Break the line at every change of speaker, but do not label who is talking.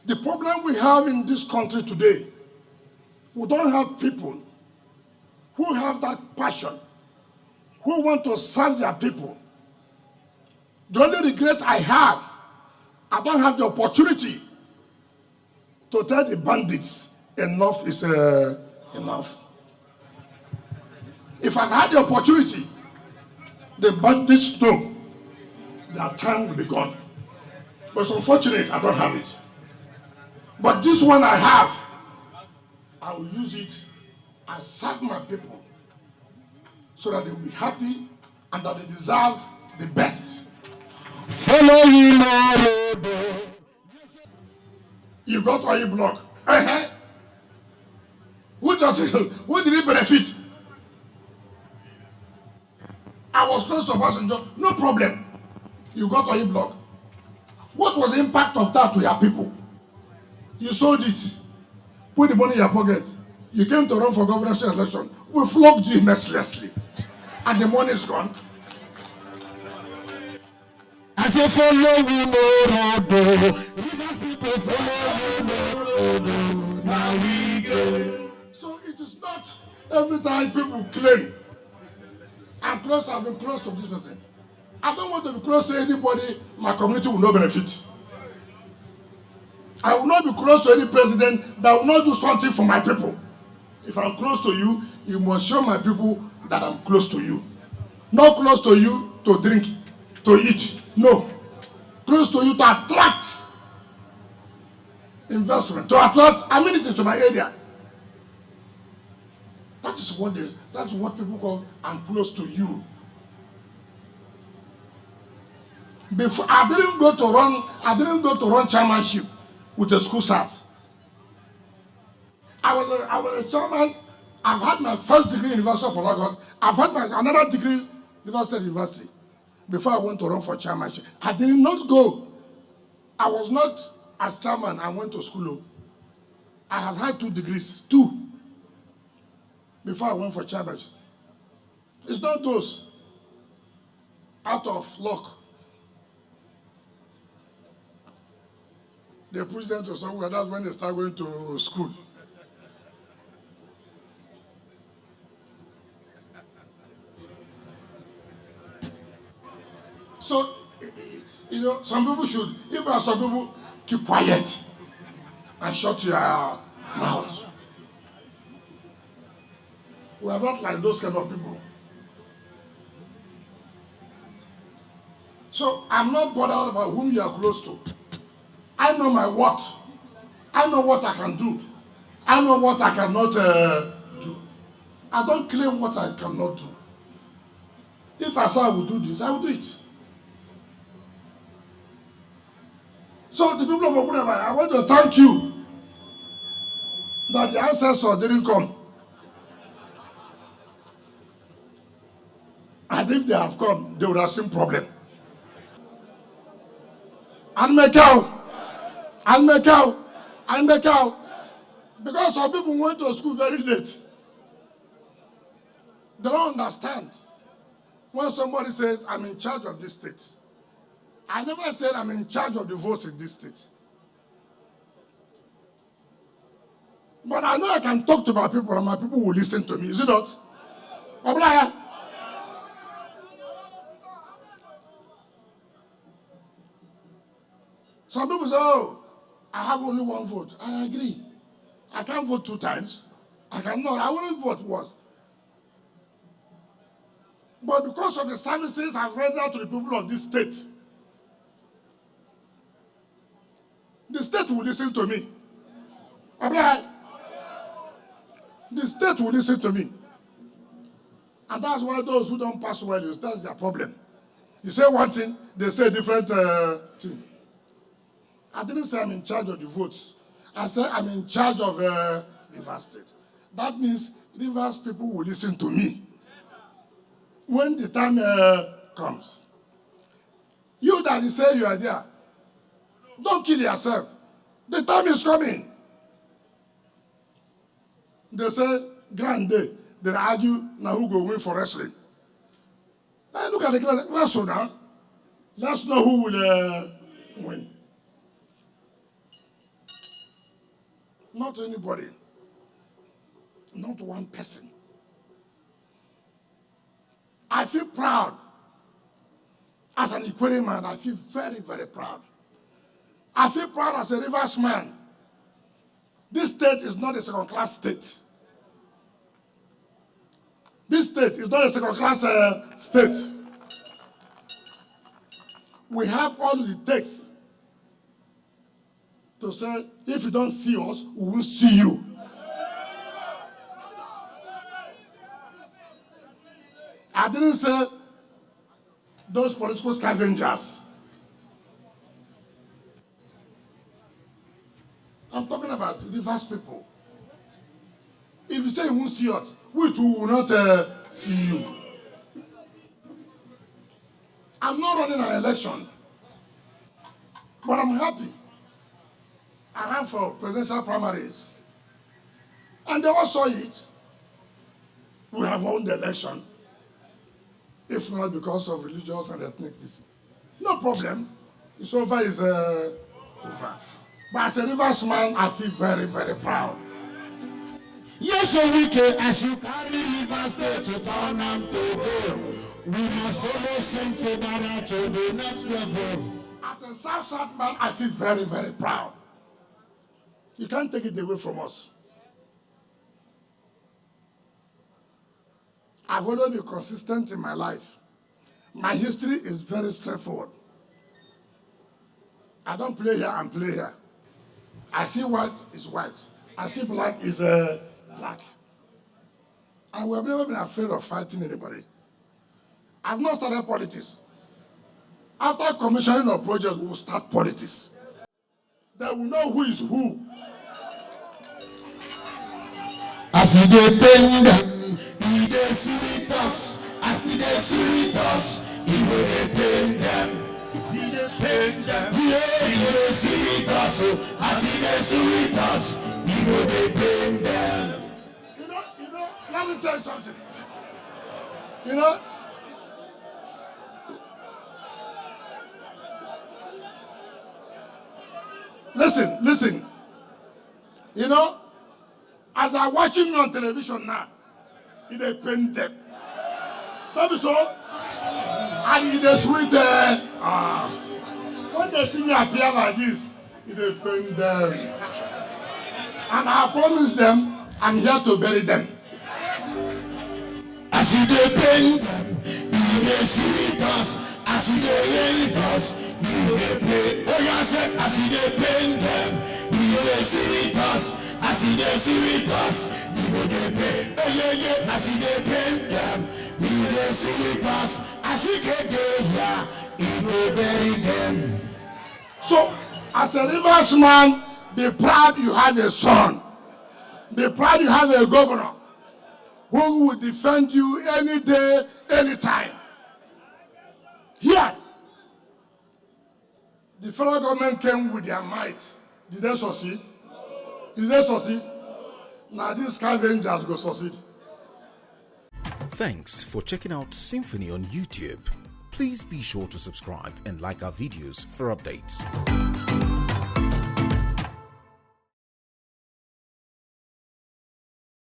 The problem we have in this country today, we don't have people who have that passion, who want to serve their people. The only regret I have, I don't have the opportunity to tell the bandits enough is enough. If I had the opportunity, the bandits know their time will be gone. But it's unfortunate I don't have it. But this one I have, I will use it and serve my people so that they will be happy and that they deserve the best.
Follow you, Lord.
You got oil block. Who did it benefit? I was close to Obasanjo, no problem. You got oil block. What was the impact of that to your people? You sold it, put the money in your pocket. You came to run for governorship election. We flogged you mercilessly, and the money is gone.
I say follow you, Lord. Rivers people follow you, Lord. Now we go.
So it is not every time people claim, I've been close to this person. I don't want to be close to anybody my community will not benefit. I will not be close to any president that will not do something for my people. If I'm close to you, you must show my people that I'm close to you. Not close to you to drink, to eat. No. Close to you to attract investment, to attract amenities to my area. That's what people call I'm close to you. Before I didn't go to run chairmanship with a school sat. I was a chairman. I've had my first degree in University of Port Harcourt. I've had another degree University. Before I went to run for chairmanship, I did not go. I was not as chairman. I went to school. I have had 2 degrees, 2, before I went for chairmanship. It's not those out of luck. They push them to somewhere. That's when they start going to school. So, some people should, if there are some people, keep quiet and shut your mouth. We are not like those kind of people. So, I'm not bothered about whom you are close to. I know my worth. I know what I can do. I know what I cannot do. I don't claim what I cannot do. If I say I will do this, I will do it. So the people of Ogunaba, I want to thank you that the ancestors didn't come. And if they have come, they would have seen problem. And make out. Because some people went to school very late. They don't understand. When somebody says, I'm in charge of this state, I never said I'm in charge of the votes in this state. But I know I can talk to my people and my people will listen to me. Is it not? Obraya. Some people say, oh, I have only 1 vote. I agree. I can't vote 2 times. I cannot. I wouldn't vote once. But because of the services I've rendered to the people of this state, the state will listen to me. Right? The state will listen to me. And that's why those who don't pass well, that's their problem. You say one thing, they say a different thing. I didn't say I'm in charge of the votes. I said I'm in charge of Rivers State. That means Rivers people will listen to me when the time comes. You that say you are there, don't kill yourself. The time is coming. They say, grand day. They argue, now who go win for wrestling? Now look at the grand wrestle now. Let's know who will win. Not anybody. Not one person. I feel proud. As an Ikwere man, I feel very, very proud. I feel proud as a Rivers man. This state is not a second-class state. This state is not a second-class state. We have all it takes to say, if you don't see us, we will see you. I didn't say those political scavengers. I'm talking about Rivers people. If you say you won't see us, we too will not see you. I'm not running an election, but I'm happy. I ran for presidential primaries, and they all saw it. We have won the election, if not because of religious and ethnicity. No problem. It's over, it's over. But as a Rivers man, I feel very, very proud.
Yes, so Wike, as you carry Rivers State to turn and to go, we must follow SYMFONI to the next level.
As a South man, I feel very, very proud. You can't take it away from us. I've always been consistent in my life. My history is very straightforward. I don't play here and play here. I see white is white. I see black is black. And we've never been afraid of fighting anybody. I've not started politics. After commissioning a project, we will start politics. They will know who is who.
As he dey pain them, he dey sweet us. As he dey sweet us, he will dey pain them. As he dey pain them, he dey sweet us. As he dey sweet us, he will dey pain them.
You know, let me tell you something. You know, listen. You know, as I'm watching me on television now, it dey pain them. That is so. And it is sweet. When they see me appear like this, it dey pain them. And I promise them, I'm here to bury them.
As he dey pain them, he dey sweet us. As he dey hate us, he dey pain. Oh yeah, say, as he dey pain them, he dey sweet us. As he dey sweet us, he go dey pain. Oh yeah, as he dey pain them, he dey sweet us. As we get there, yeah, he go bury them.
So, as a Rivers man, be proud you have a son. Be proud you have a governor who will defend you any day, anytime. Here, the federal government came with their might. Did they succeed? Did they succeed? Now these scavengers go succeed.
Thanks for checking out SYMFONI on YouTube. Please be sure to subscribe and like our videos for updates.